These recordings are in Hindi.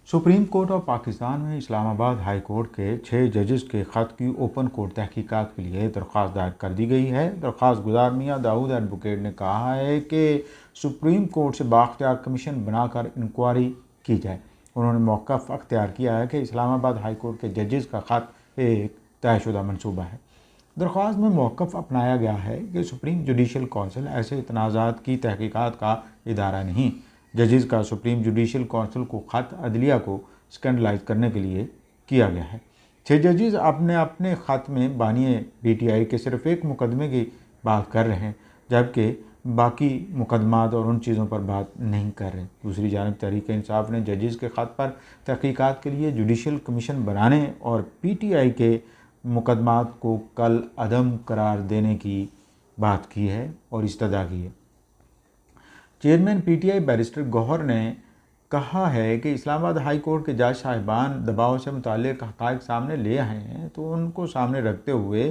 सुप्रीम कोर्ट ऑफ पाकिस्तान में इस्लामाबाद हाई कोर्ट के 6 जजेस के ख़त की ओपन कोर्ट तहकीकात के लिए दरख्वास्त दायर कर दी गई है। दरख्वास्त गुजार मियाँ दाऊद एडवोकेट ने कहा है कि सुप्रीम कोर्ट से बाख्तियार कमीशन बनाकर इंक्वायरी की जाए। उन्होंने मौक़िफ़ अख्तियार किया है कि इस्लामाबाद हाई कोर्ट के जजेस का ख़त एक तयशुदा मनसूबा है। दरख्वास्त में मौक़िफ़ अपनाया गया है कि सुप्रीम जुडिशल कौंसिल ऐसे तनाज़ात की तहकीकात का इदारा नहीं। जजेस का सुप्रीम जुडिशल कौंसिल को ख़त अदलिया को स्कैंडलाइज करने के लिए किया गया है। 6 जजेस अपने अपने ख़त में बानी PTI के सिर्फ एक मुकदमे की बात कर रहे हैं, जबकि बाकी मुकदमात और उन चीज़ों पर बात नहीं कर रहे। दूसरी जानब तहरीक इंसाफ ने जजेस के ख़त पर तहकीकात के लिए जुडिशल कमीशन बनाने और PTI के मुकदमात को कल अदम करार देने की बात की है और इस्तदा की है। चेयरमैन PTI बैरिस्टर गौहर ने कहा है कि इस्लामाबाद हाई कोर्ट के जज साहिबान दबाव से मुताल्लिक़ हक़ाइक़ सामने ले आए हैं, तो उनको सामने रखते हुए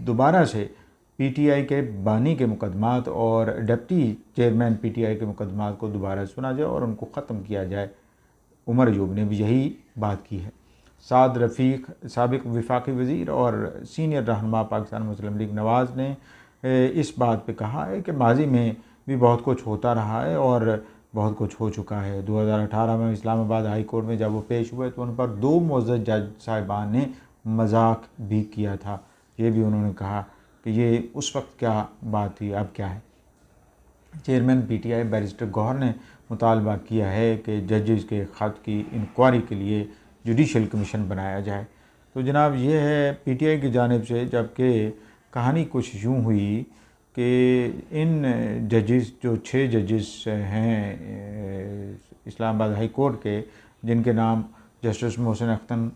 दोबारा से PTI के बानी के मुकदमात और डिप्टी चेयरमैन PTI के मुकदमात को दोबारा सुना जाए और उनको ख़त्म किया जाए। उमर अयूब ने भी यही बात की है। साद रफ़ीक साबिक़ वफाकी वज़ीर और सीनियर रहनुमा पाकिस्तान मुस्लिम लीग नवाज़ ने इस बात पे कहा है कि माजी में भी बहुत कुछ होता रहा है और बहुत कुछ हो चुका है। 2018 में इस्लामाबाद हाई कोर्ट में जब वो पेश हुए तो उन पर 2 मुअज़्ज़ज़ जज साहिबान ने मजाक भी किया था। ये भी उन्होंने कहा कि ये उस वक्त क्या बात थी, अब क्या है। चेयरमैन PTI बैरिस्टर गौहर ने मुतालबा किया है कि जजेस के ख़त की इंक्वायरी के लिए जुडिशल कमीशन बनाया जाए। तो जनाब ये है PTI की जानिब से, जबकि कहानी कुछ यूँ हुई कि इन जजेस जो 6 जजेस हैं इस्लामाबाद हाई कोर्ट के, जिनके नाम justice Mohsin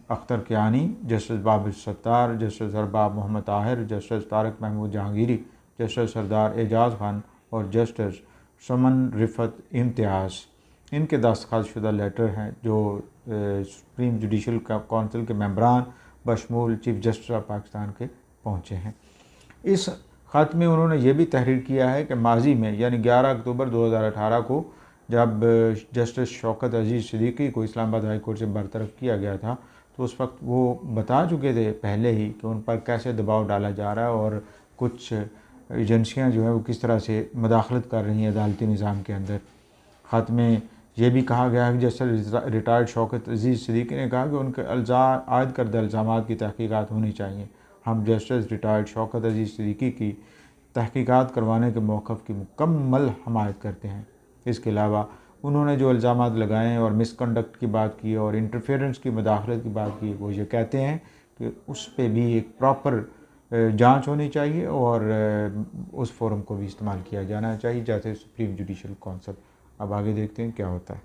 Akhtar Kiyani, justice Babar Sattar, justice Arbab Mohammad Tahir, justice Tariq Mahmood Jahangiri, justice Sardar Ejaz Khan और जस्टिस समन रिफ़त इम्तियाज़, इनके दस्तखतशुदा लेटर हैं जो सुप्रीम जुडिशल कौंसिल के मेंबरान बशमूल चीफ जस्टिस ऑफ पाकिस्तान के पहुँचे हैं। इस ख़त में उन्होंने ये भी तहरीर किया है कि माजी में यानी 11 अक्टूबर 2018 को जब जस्टिस शौकत अजीज़ सिद्दीकी को इस्लामाबाद हाई कोर्ट से बरतरफ किया गया था, तो उस वक्त वो बता चुके थे पहले ही कि उन पर कैसे दबाव डाला जा रहा है और कुछ एजेंसियां जो है वो किस तरह से मदाखलत कर रही हैं अदालती निज़ाम के अंदर। ख़त में ये भी कहा गया है कि जस्टिस रिटायर्ड शौकत अजीज़ सिद्दीकी ने कहा कि उनके आयद करदा इल्ज़ामात की तहकीकात होनी चाहिए। हम जस्टिस रिटायर्ड शौकत अजीज़ सिद्दीकी की तहकीकात करवाने के मौक़िफ़ की मुकम्मल हमायत करते हैं। इसके अलावा उन्होंने जो इल्ज़ामात लगाए और मिसकंडक्ट की बात की और इंटरफेरेंस की मदाखलत की बात की, वो ये कहते हैं कि उस पर भी एक प्रॉपर जांच होनी चाहिए और उस फोरम को भी इस्तेमाल किया जाना चाहिए जैसे सुप्रीम जुडिशल कौंसिल। अब आगे देखते हैं क्या होता है।